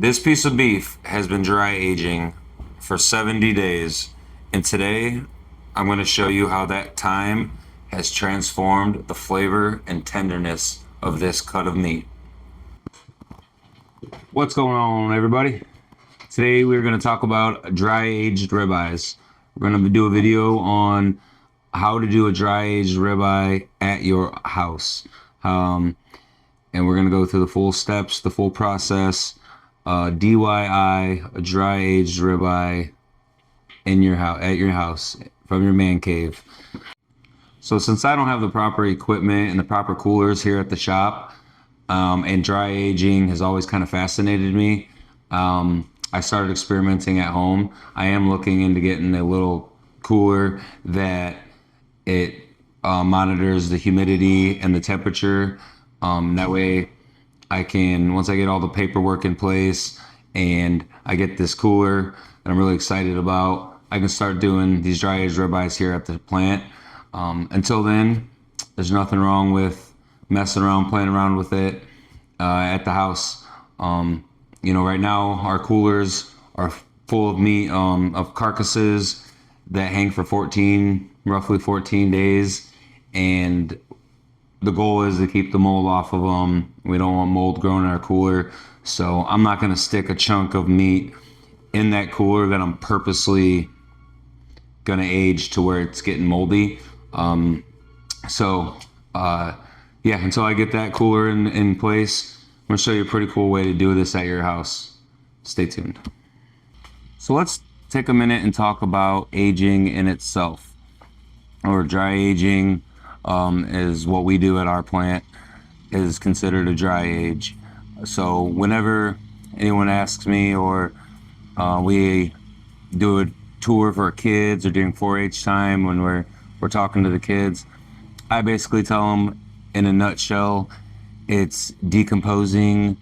This piece of beef has been dry aging for 70 days, and today I'm going to show you how that time has transformed the flavor and tenderness of this cut of meat. What's going on, everybody? Today we're going to talk about dry aged ribeyes. We're going to do a video on how to do a dry aged ribeye at your house. And we're going to go through the full steps, the full process. D.I.Y, a dry aged ribeye in your house, at your house, from your man cave. So since I don't have the proper equipment and the proper coolers here at the shop, and dry aging has always kind of fascinated me, I started experimenting at home. I am looking into getting a little cooler that it monitors the humidity and the temperature. That way I can, once I get all the paperwork in place and I get this cooler that I'm really excited about, I can start doing these dry aged ribeyes here at the plant. Until then, there's nothing wrong with messing around, playing around with it at the house. Right now our coolers are full of meat, of carcasses that hang for roughly 14 days. And the goal is to keep the mold off of them. We don't want mold growing in our cooler. So I'm not going to stick a chunk of meat in that cooler that I'm purposely going to age to where it's getting moldy. Until I get that cooler in place, I'm going to show you a pretty cool way to do this at your house. Stay tuned. So let's take a minute and talk about aging in itself, or dry aging. Is what we do at our plant, is considered a dry age. So whenever anyone asks me, or we do a tour for kids or during 4-H time when we're talking to the kids, I basically tell them in a nutshell, it's decomposing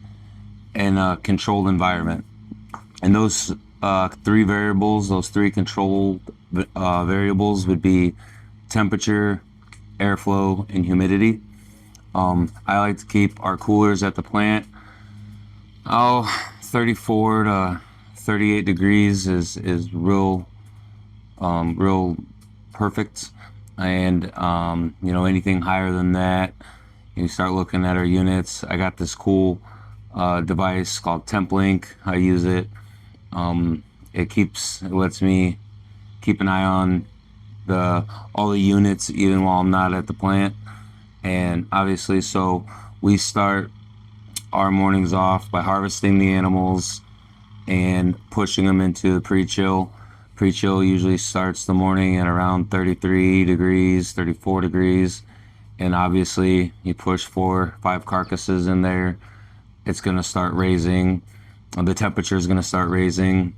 in a controlled environment. And those three variables, those three controlled variables would be temperature, airflow, and humidity. I like to keep our coolers at the plant 34 to 38 degrees is real perfect. And anything higher than that, you start looking at our units. I got this cool device called TempLink. I use it. It lets me keep an eye on all the units even while I'm not at the plant. And obviously, so we start our mornings off by harvesting the animals and pushing them into the pre-chill. Pre-chill usually starts the morning at around 33 degrees, 34 degrees. And obviously you push 4-5 carcasses in there, it's going to start raising. The temperature is going to start raising.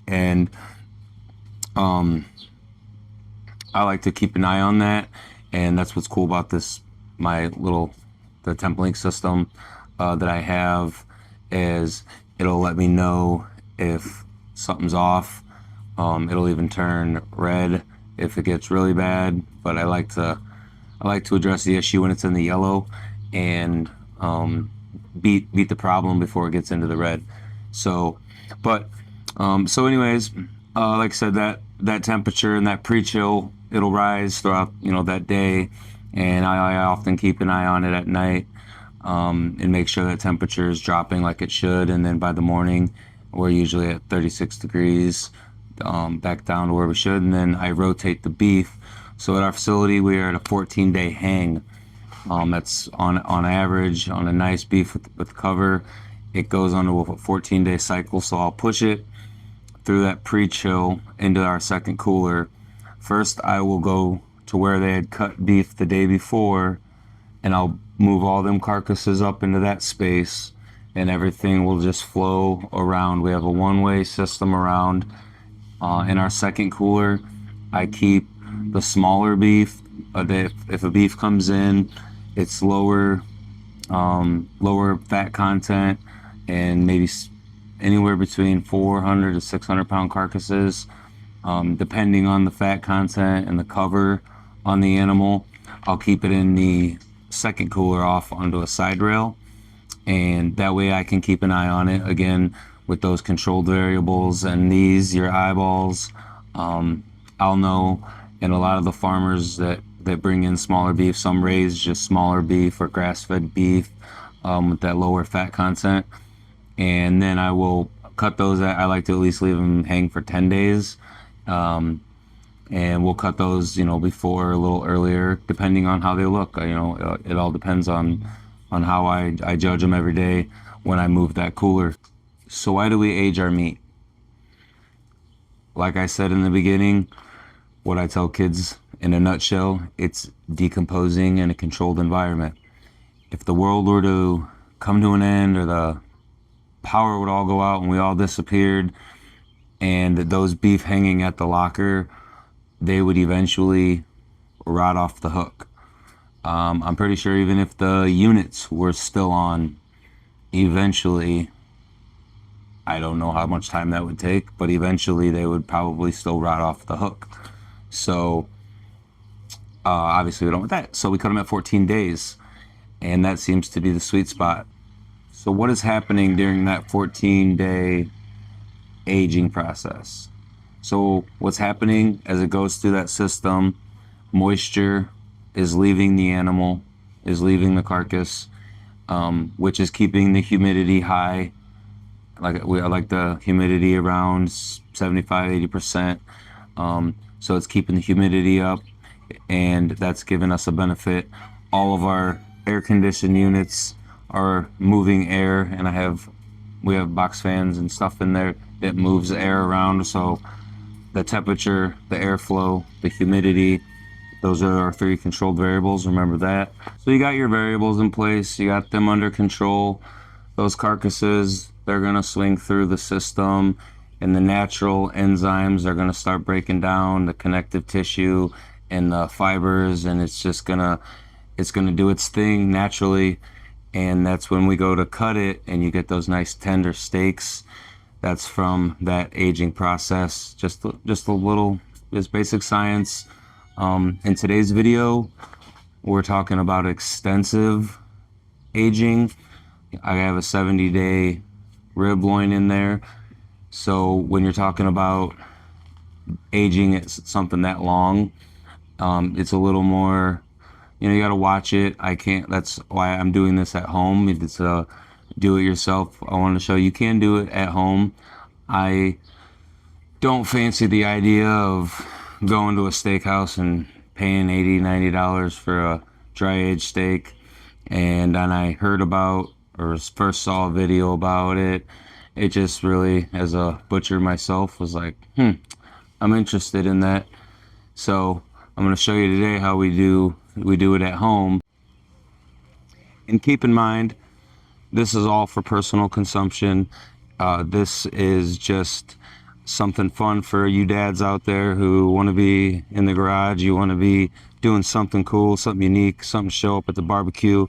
And I like to keep an eye on that, and that's what's cool about the TempLink system that I have, is it'll let me know if something's off. It'll even turn red if it gets really bad, but I like to address the issue when it's in the yellow and beat the problem before it gets into the red. Like I said, that temperature and that pre-chill, it'll rise throughout that day, and I often keep an eye on it at night and make sure that temperature is dropping like it should. And then by the morning, we're usually at 36 degrees, back down to where we should. And then I rotate the beef. So at our facility, we are at a 14-day hang. That's on average on a nice beef with cover. It goes on to a 14-day cycle. So I'll push it through that pre-chill into our second cooler. First, I will go to where they had cut beef the day before, and I'll move all them carcasses up into that space, and everything will just flow around. We have a one-way system around. In our second cooler, I keep the smaller beef. If a beef comes in, it's lower fat content, and maybe anywhere between 400 to 600 pound carcasses, depending on the fat content and the cover on the animal. I'll keep it in the second cooler off onto a side rail, and that way I can keep an eye on it. Again, with those controlled variables, and these, your eyeballs, I'll know. And a lot of the farmers that bring in smaller beef, some raise just smaller beef or grass-fed beef with that lower fat content. And then I will cut those. I like to at least leave them hang for 10 days. And we'll cut those, before, a little earlier, depending on how they look. It all depends on how I judge them every day when I move that cooler. So why do we age our meat? Like I said in the beginning, what I tell kids in a nutshell, it's decomposing in a controlled environment. If the world were to come to an end, or the power would all go out and we all disappeared, and those beef hanging at the locker, they would eventually rot off the hook. I'm pretty sure even if the units were still on, eventually, I don't know how much time that would take, but eventually they would probably still rot off the hook. So obviously we don't want that. So we cut them at 14 days, and that seems to be the sweet spot. So what is happening during that 14-day aging process? So what's happening as it goes through that system, moisture is leaving the animal, is leaving the carcass, which is keeping the humidity high. I like the humidity around 75-80%. So it's keeping the humidity up, and that's giving us a benefit. All of our air conditioned units are moving air, and we have box fans and stuff in there that moves air around. So the temperature, the airflow, the humidity, those are our 3 controlled variables. Remember that. So you got your variables in place, you got them under control. Those carcasses, they're gonna swing through the system, and the natural enzymes are gonna start breaking down the connective tissue and the fibers, and it's gonna do its thing naturally. And that's when we go to cut it, and you get those nice tender steaks. That's from that aging process. Just a little, just basic science. In today's video, we're talking about extensive aging. I have a 70-day rib loin in there. So when you're talking about aging it's something that long, it's a little more, you got to watch it. That's why I'm doing this at home. It's a do it yourself. I want to show you can do it at home. I don't fancy the idea of going to a steakhouse and paying $80-$90 for a dry aged steak. And then I heard about, or first saw a video about it. It just really, as a butcher myself, was like, I'm interested in that. So I'm going to show you today how we do it at home. And keep in mind, this is all for personal consumption. This is just something fun for you dads out there who want to be in the garage. You want to be doing something cool, something unique, something show up at the barbecue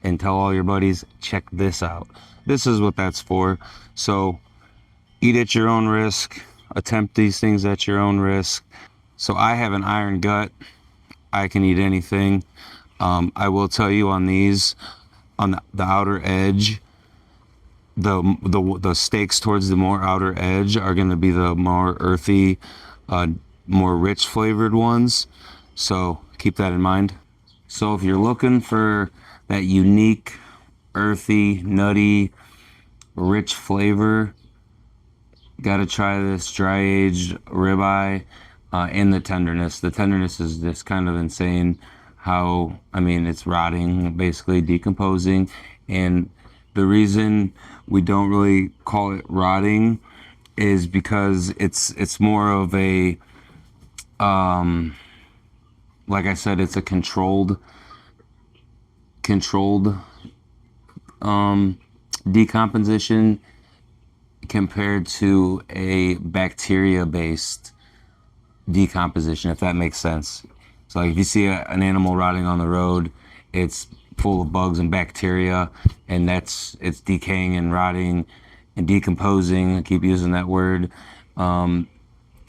and tell all your buddies, check this out. This is what that's for. So eat at your own risk. Attempt these things at your own risk. So I have an iron gut. I can eat anything. I will tell you on these, on the outer edge, the steaks towards the more outer edge are going to be the more earthy, more rich flavored ones. So keep that in mind. So if you're looking for that unique, earthy, nutty, rich flavor, got to try this dry aged ribeye. And the tenderness. The tenderness is just kind of insane. It's rotting, basically decomposing. And the reason we don't really call it rotting is because it's more of a, like I said, it's a controlled decomposition compared to a bacteria-based decomposition, if that makes sense. So like if you see an animal rotting on the road, it's full of bugs and bacteria, and it's decaying and rotting and decomposing. I keep using that word. But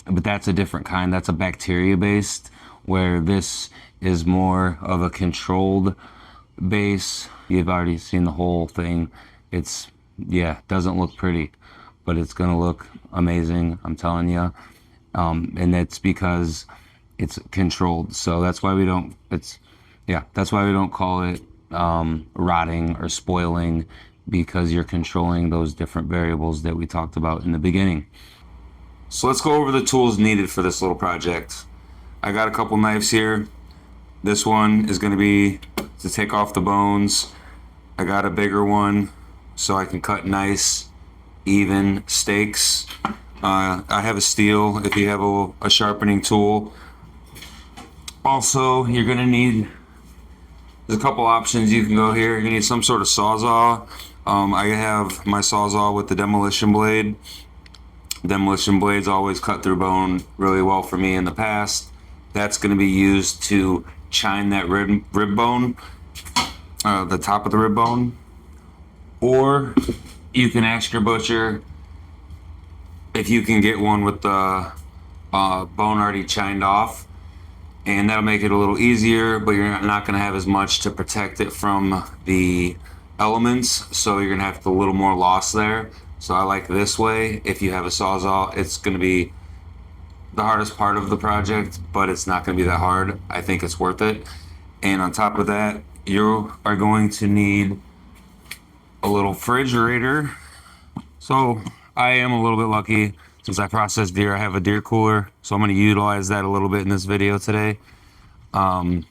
that's a different kind. That's a bacteria-based, where this is more of a controlled base. You've already seen the whole thing. Doesn't look pretty. but it's gonna look amazing, I'm telling you. And it's because it's controlled. So that's why we don't, that's why we don't call it rotting or spoiling, because you're controlling those different variables that we talked about in the beginning. So let's go over the tools needed for this little project. I got a couple knives here. This one is going to be to take off the bones. I got a bigger one so I can cut nice, even steaks. I have a steel if you have a sharpening tool. Also, you're going to need, there's a couple options you can go here. You're going to need some sort of sawzall. I have my sawzall with the demolition blade. Demolition blades always cut through bone really well for me in the past. That's going to be used to chine that rib bone, the top of the rib bone. Or you can ask your butcher if you can get one with the bone already chined off, and that'll make it a little easier, but you're not going to have as much to protect it from the elements, so you're going to have a little more loss there. So I like this way. If you have a sawzall, it's going to be the hardest part of the project, but it's not going to be that hard. I think it's worth it. And on top of that, you are going to need a little refrigerator. So I am a little bit lucky. Since I process deer, I have a deer cooler, so I'm going to utilize that a little bit in this video today. But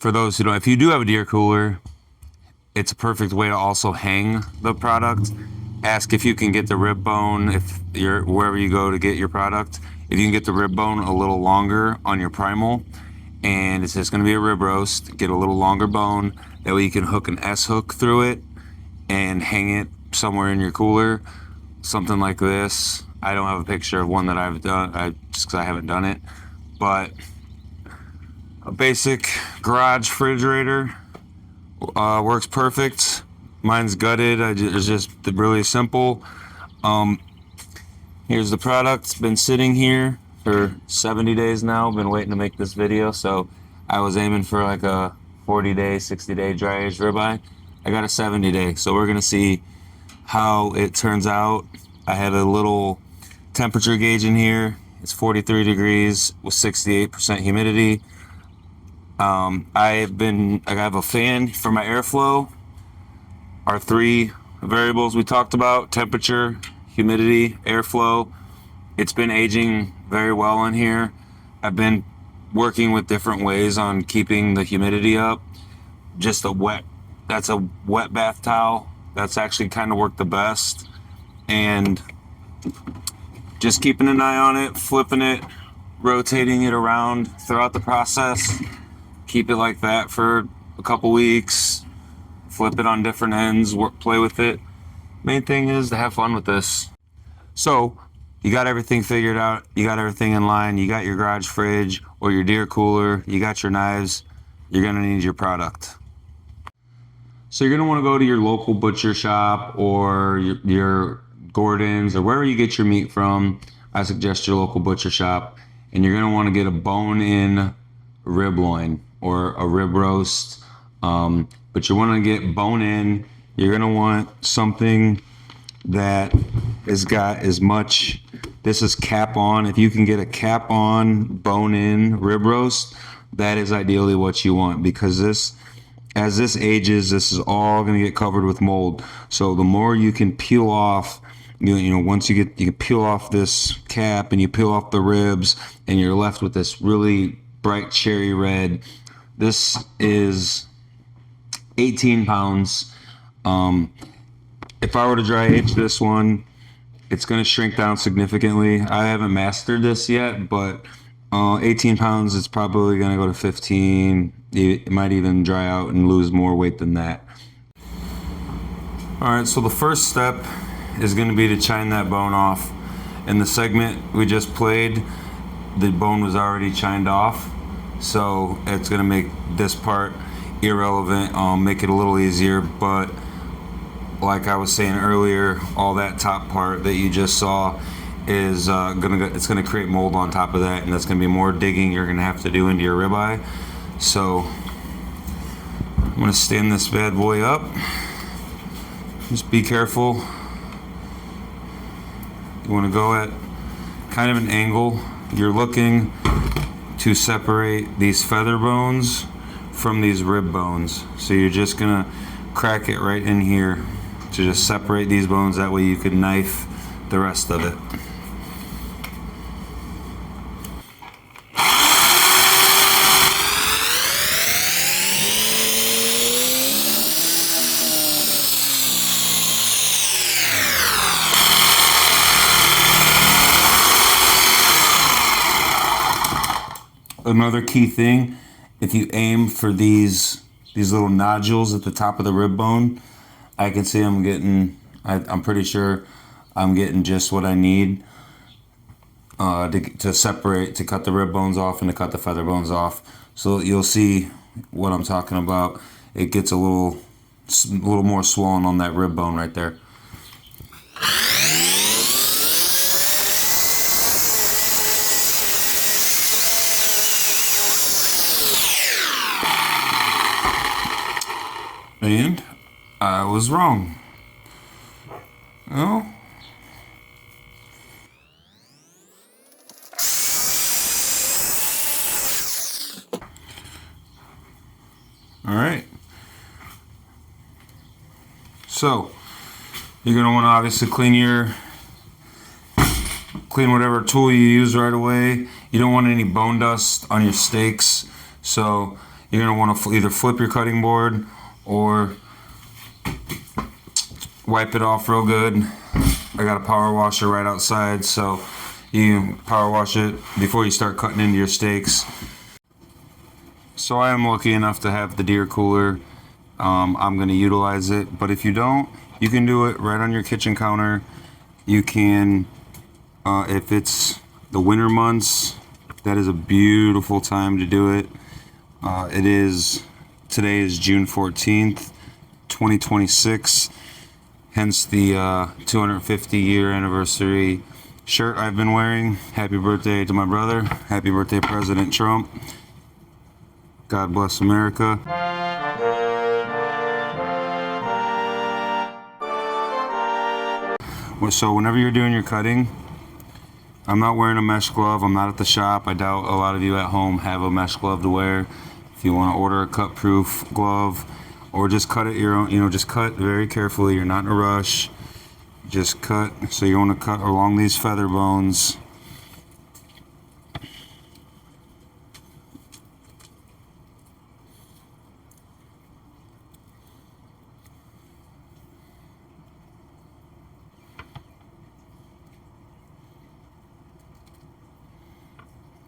for those who don't, if you do have a deer cooler, it's a perfect way to also hang the product. Ask if you can get the rib bone, if you're wherever you go to get your product, if you can get the rib bone a little longer on your primal, and it's just going to be a rib roast, get a little longer bone. That way you can hook an S hook through it and hang it somewhere in your cooler, something like this. I don't have a picture of one that I've done, just because I haven't done it, but a basic garage refrigerator works perfect. Mine's gutted. It's just really simple. Here's the product. It's been sitting here for 70 days now. Been waiting to make this video, so I was aiming for like a 40-day, 60-day dry aged ribeye. I got a 70-day, so we're gonna see how it turns out. I have a little temperature gauge in here. It's 43 degrees with 68% humidity. I have a fan for my airflow. Our three variables we talked about: temperature, humidity, airflow. It's been aging very well in here. I've been working with different ways on keeping the humidity up. Just that's a wet bath towel. That's actually kind of worked the best. And just keeping an eye on it, flipping it, rotating it around throughout the process. Keep it like that for a couple weeks. Flip it on different ends, play with it. Main thing is to have fun with this. So you got everything figured out, you got everything in line, you got your garage fridge or your deer cooler, you got your knives, you're gonna need your product. So you're gonna wanna go to your local butcher shop or your Gordon's or wherever you get your meat from. I suggest your local butcher shop, and you're gonna wanna get a bone-in rib loin or a rib roast. But you want to get bone in. You're going to want something that has got as much, this is cap on. If you can get a cap on bone in rib roast, that is ideally what you want, because this, as this ages, this is all going to get covered with mold. So the more you can peel off, once you can peel off this cap and you peel off the ribs and you're left with this really bright cherry red. This is 18 pounds. If I were to dry age this one, it's going to shrink down significantly. I haven't mastered this yet, but 18 pounds, it's probably going to go to 15. It might even dry out and lose more weight than that. All right, so the first step is going to be to chine that bone off. In the segment we just played, the bone was already chined off, so it's going to make this part irrelevant, make it a little easier. But like I was saying earlier, all that top part that you just saw is it's gonna create mold on top of that, and that's gonna be more digging you're gonna have to do into your ribeye. So I'm gonna stand this bad boy up, Just be careful. You want to go at kind of an angle. You're looking to separate these feather bones from these rib bones. So you're just gonna crack it right in here to just separate these bones. That way you can knife the rest of it. Another key thing, if you aim for these little nodules at the top of the rib bone, I can see I'm pretty sure I'm getting just what I need to separate, to cut the rib bones off and to cut the feather bones off. So you'll see what I'm talking about. It gets a little more swollen on that rib bone right there. And I was wrong. Oh. All right. So you're gonna want to obviously clean whatever tool you use right away. You don't want any bone dust on your steaks, so you're gonna want to either flip your cutting board or wipe it off real good. I got a power washer right outside, so you power wash it before you start cutting into your steaks. So I am lucky enough to have the deer cooler. I'm going to utilize it, but if you don't, you can do it right on your kitchen counter. You can, if it's the winter months, that is a beautiful time to do it. Today is June 14th, 2026, hence the 250-year anniversary shirt I've been wearing. Happy birthday to my brother. Happy birthday, President Trump. God bless America. So whenever you're doing your cutting, I'm not wearing a mesh glove. I'm not at the shop. I doubt a lot of you at home have a mesh glove to wear. If you want to order a cut-proof glove, or just cut it your own, just cut very carefully. You're not in a rush. Just cut. So you want to cut along these feather bones.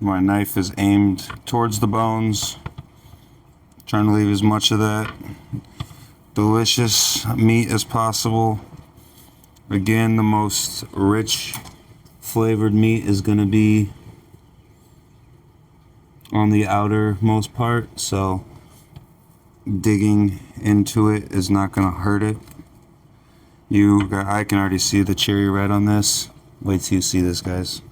My knife is aimed towards the bones, trying to leave as much of that delicious meat as possible. Again, the most rich flavored meat is going to be on the outermost part, so digging into it is not going to hurt it. I can already see the cherry red on this. Wait till you see this, guys.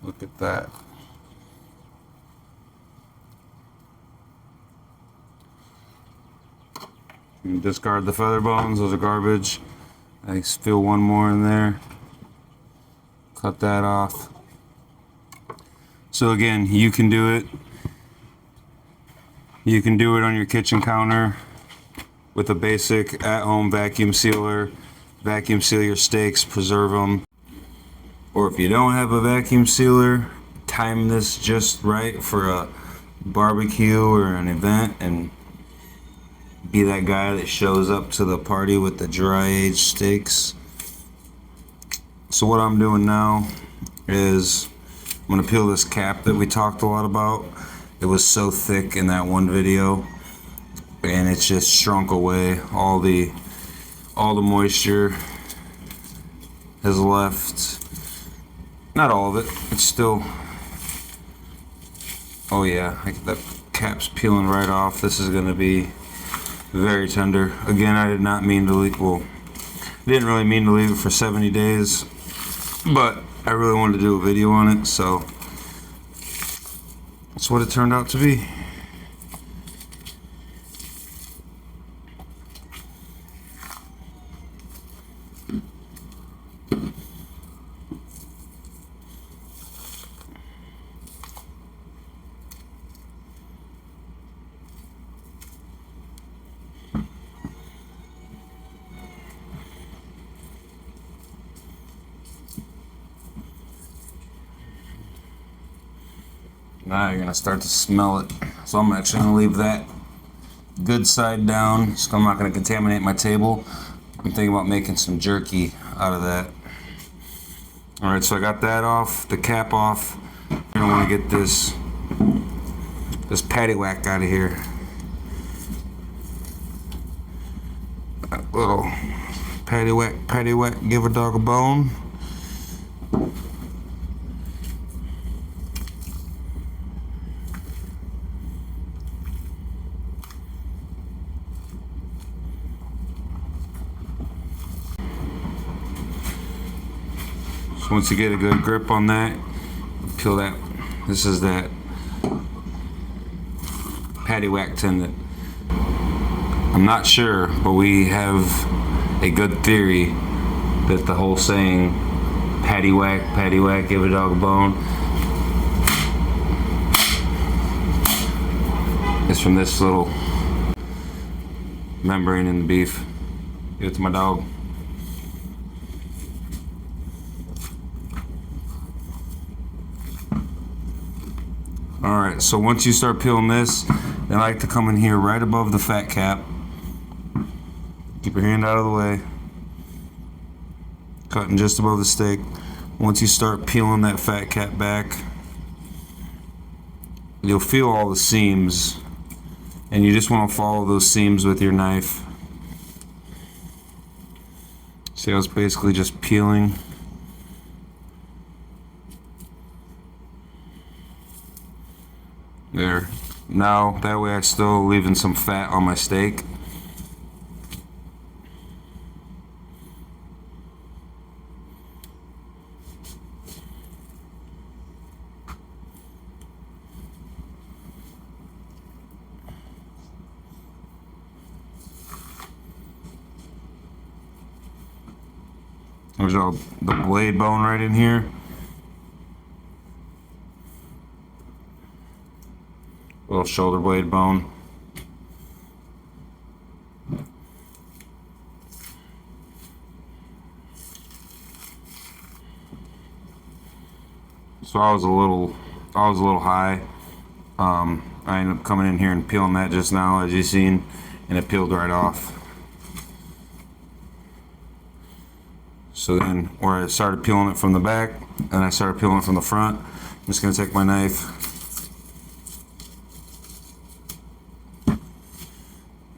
Look at that. You can discard the feather bones, those are garbage. I feel one more in there. Cut that off. So again, you can do it. You can do it on your kitchen counter with a basic at-home vacuum sealer. Vacuum seal your steaks, preserve them. Or if you don't have a vacuum sealer, time this just right for a barbecue or an event and be that guy that shows up to the party with the dry-aged steaks. So what I'm doing now is I'm going to peel this cap that we talked a lot about. It was so thick in that one video, and it's just shrunk away. All the moisture has left. Not all of it. It's still. Oh yeah, that cap's peeling right off. This is gonna be Very tender. Again, I did not mean to leave. Well, didn't really mean to leave it for 70 days, but I really wanted to do a video on it, so that's what it turned out to be. Now you're gonna start to smell it. So I'm actually gonna leave that good side down, so I'm not gonna contaminate my table. I'm thinking about making some jerky out of that. Alright, so I got that off, the cap off. You're gonna wanna get this paddywhack out of here. That little paddywhack, give a dog a bone. Once you get a good grip on that, peel that. This is that paddywhack tendon. I'm not sure, but we have a good theory that the whole saying, paddywhack, give a dog a bone, is from this little membrane in the beef. Give it to my dog. Alright, so once you start peeling this, I like to come in here right above the fat cap. Keep your hand out of the way. Cutting just above the steak. Once you start peeling that fat cap back, you'll feel all the seams, and you just want to follow those seams with your knife. See how it's basically just peeling. There. Now, that way I'm still leaving some fat on my steak. There's all the blade bone right in here. Little shoulder blade bone. So I was a little high. I ended up coming in here and peeling that just now, as you've seen, and it peeled right off. So then, where I started peeling it from the back, and I started peeling it from the front, I'm just gonna take my knife,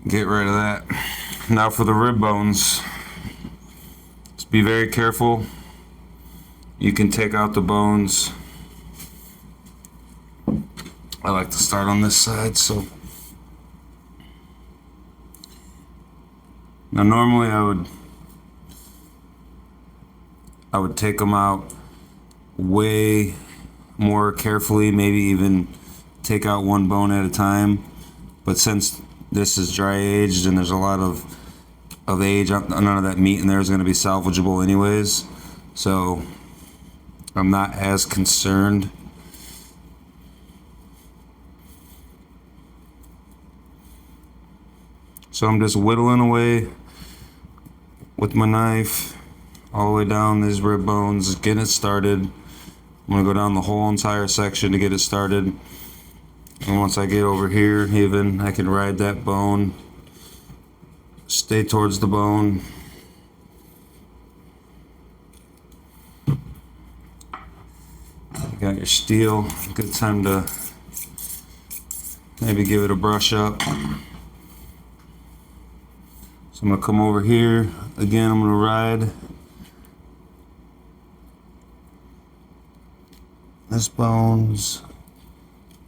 get rid of that. Now for the rib bones, just be very careful. You can take out the bones. I like to start on this side, so. Now normally I would take them out way more carefully, maybe even take out one bone at a time. But since this is dry aged and there's a lot of age, none of that meat in there is going to be salvageable anyways, so I'm not as concerned. So I'm just whittling away with my knife all the way down these rib bones, getting it started. I'm gonna go down the whole entire section to get it started. And once I get over here, even, I can ride that bone, stay towards the bone. You got your steel, good time to maybe give it a brush up. So I'm gonna come over here, again I'm gonna ride this bone's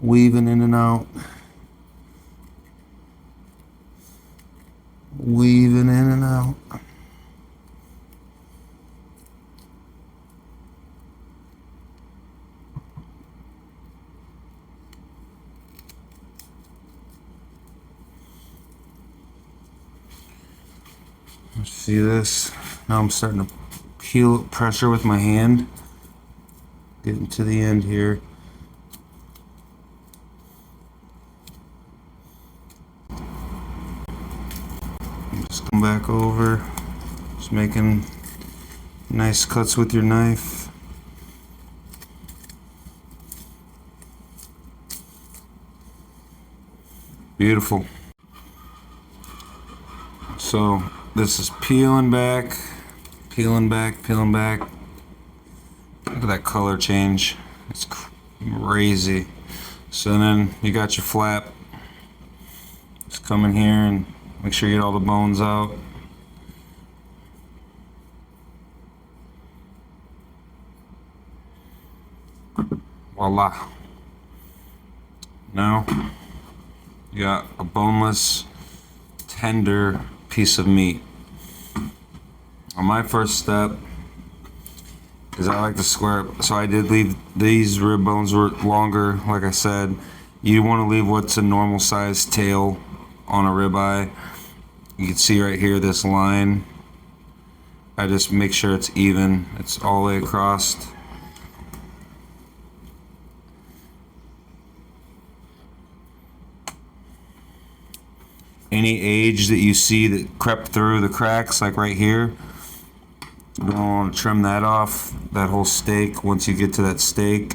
weaving in and out. weaving in and out. See this? Now I'm starting to peel pressure with my hand. Getting to the end here. Just come back over. Just making nice cuts with your knife. Beautiful. So this is peeling back, peeling back, peeling back. Look at that color change. It's crazy. So then you got your flap. Just come in here and make sure you get all the bones out. Voila. Now you got a boneless, tender piece of meat. On my first step is I like to square it. So I did leave these rib bones were longer, like I said. You want to leave what's a normal size tail on a ribeye. You can see right here this line. I just make sure it's even. It's all the way across. Any age that you see that crept through the cracks, like right here, you don't want to trim that off, that whole steak, once you get to that steak.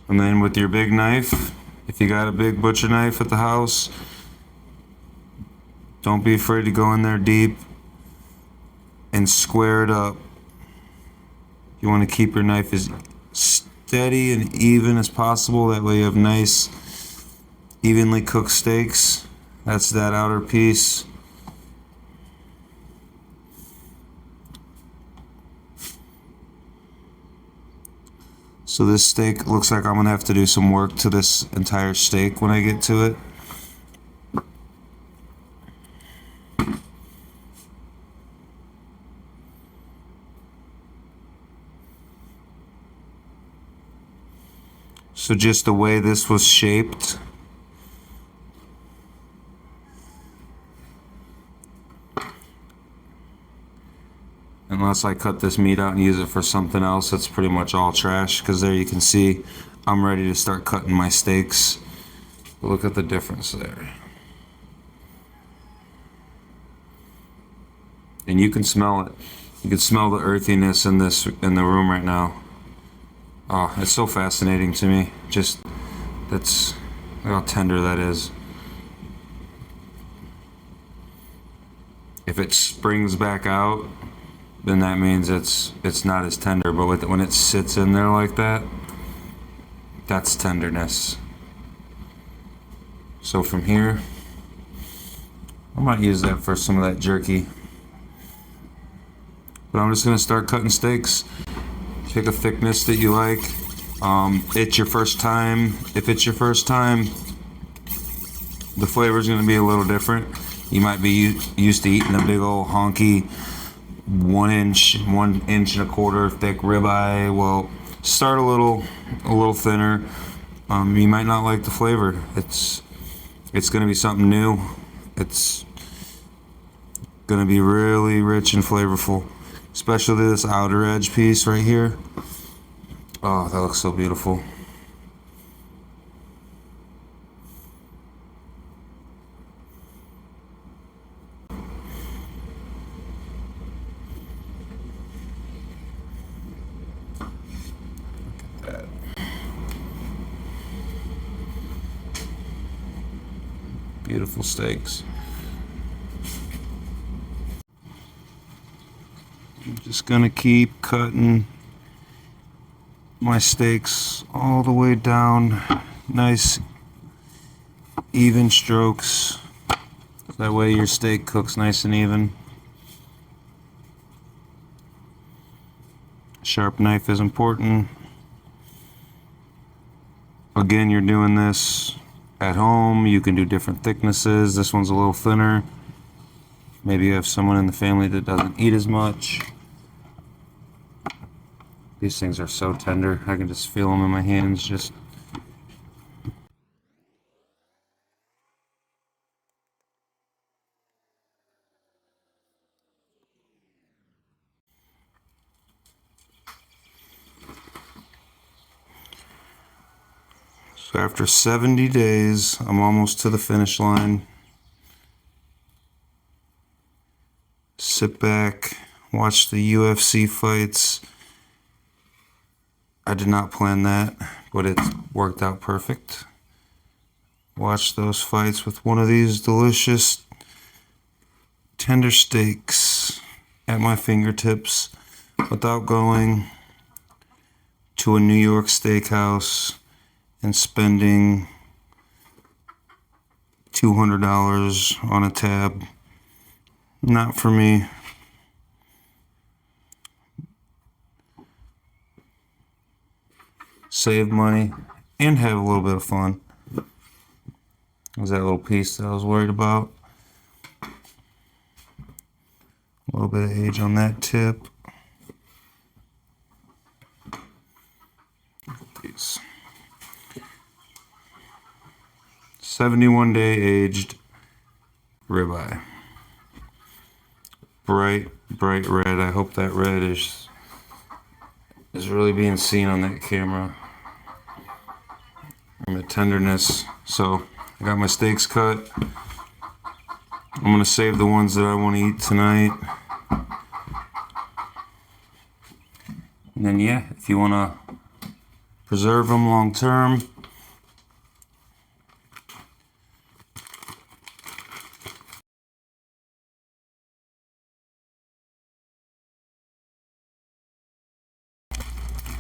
And then with your big knife, if you got a big butcher knife at the house, don't be afraid to go in there deep and square it up. You want to keep your knife as steady and even as possible. That way you have nice, evenly cooked steaks. That's that outer piece. So this steak looks like I'm gonna have to do some work to this entire steak when I get to it. So just the way this was shaped, unless I cut this meat out and use it for something else, that's pretty much all trash, because there you can see I'm ready to start cutting my steaks. Look at the difference there. And you can smell it. You can smell the earthiness in the room right now. Oh, it's so fascinating to me. Just, look how tender that is. If it springs back out, then that means it's not as tender. But when it sits in there like that, that's tenderness. So from here, I might use that for some of that jerky. But I'm just gonna start cutting steaks. Pick a thickness that you like. It's your first time. If it's your first time, the flavor is going to be a little different. You might be used to eating a big old honky 1 inch and a quarter thick ribeye. Well, start a little thinner. You might not like the flavor. It's going to be something new. It's going to be really rich and flavorful. Especially this outer edge piece right here. Oh, that looks so beautiful. Look at that. Beautiful steaks. I'm just gonna keep cutting my steaks all the way down. Nice even strokes. That way your steak cooks nice and even. Sharp knife is important. Again, you're doing this at home. You can do different thicknesses. This one's a little thinner. Maybe you have someone in the family that doesn't eat as much. These things are so tender. I can just feel them in my hands. Just so after 70 days, I'm almost to the finish line. Sit back, watch the UFC fights. I did not plan that, but it worked out perfect. Watch those fights with one of these delicious tender steaks at my fingertips without going to a New York steakhouse and spending $200 on a tab. Not for me. Save money and have a little bit of fun. Was that little piece that I was worried about? A little bit of age on that tip. These 71 day aged ribeye. Bright red. I hope that red is really being seen on that camera. And the tenderness. So I got my steaks cut. I'm gonna save the ones that I want to eat tonight. And then yeah, if you wanna preserve them long term,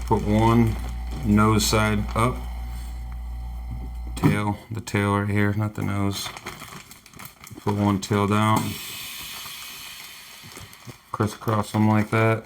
put one nose side up, the tail right here, not the nose. Put one tail down, crisscross them like that.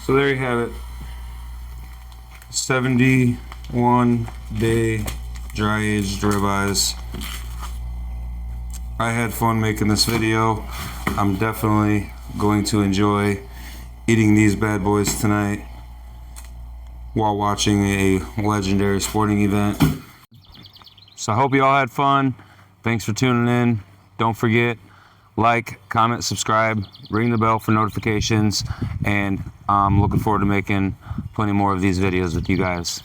So there you have it. 71 day dry aged ribeyes. I had fun making this video. I'm definitely going to enjoy eating these bad boys tonight while watching a legendary sporting event. So I hope you all had fun. Thanks for tuning in. Don't forget, like, comment, subscribe, ring the bell for notifications, and I'm looking forward to making plenty more of these videos with you guys.